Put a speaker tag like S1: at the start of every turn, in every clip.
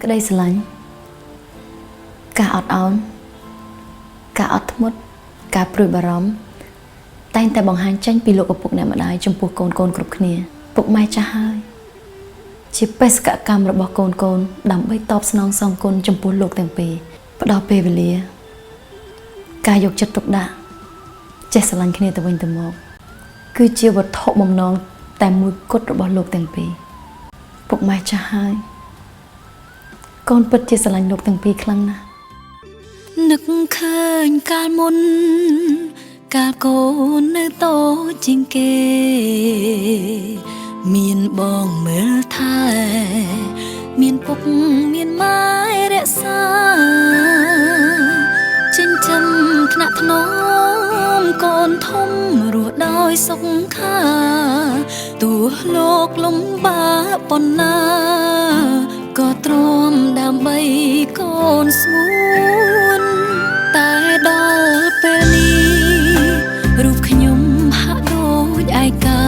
S1: ក្តីស្រឡាញ់ការអត់ឱនការអត់ធ្មត់ការព្រួយបារម្ភតែងតែបង្ហាញចេញពីលោកឪពុកអ្នកម្ដាយចំពោះកូនគ្រប់គ្នាពុកម៉ែចាស់ហើយជាបេសកកម្មរបស់កូនដើម្បីតបស្នងសងគុណចំពោះលោកទាំងពីរផ្ដល់ពេលវេលាការយកចិត្តទុកដាក់ចេះស្រឡាញ់គ្នាទៅវិញទៅមកគឺជាវត្ថុបំណងតែមួយគត់របស់លោកទាំងពីរពុកម៉ែចាស់ហើយកូនពិតជាស្រឡាញ់លោកទាំងពីរខ្លាំងណាស់
S2: នឹកឃើញកាលមុនកាលកូននៅតូចជាងគេមានបងមើលថែមានពុកមានម៉ែរក្សាចិញ្ចឹមថ្នាក់ថ្នមកូនធំរស់ដោយសុខាទោះលោកលំបាកប៉ុណ្ណាក៏ទ្រាំដើម្បីកូនស្ងួនតែដល់ពេលនេះរូបខ្ញុំហាក់ដូចឯកា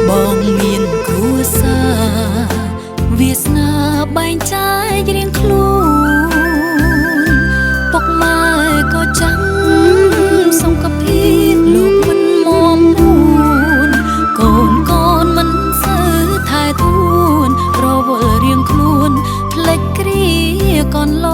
S2: បងមានគ្រួសារវាសនាបែងចែករៀងខ្លួនពុកម៉ែក៏ចាំសុខភាពលោកមិនមុំនួនកូនមិនសូវថែទួនរវល់រៀងខ្លួនផ្លេចគ្រាកូនឡ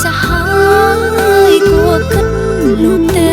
S2: ចាស់ហើយគួរគិតលោកទេ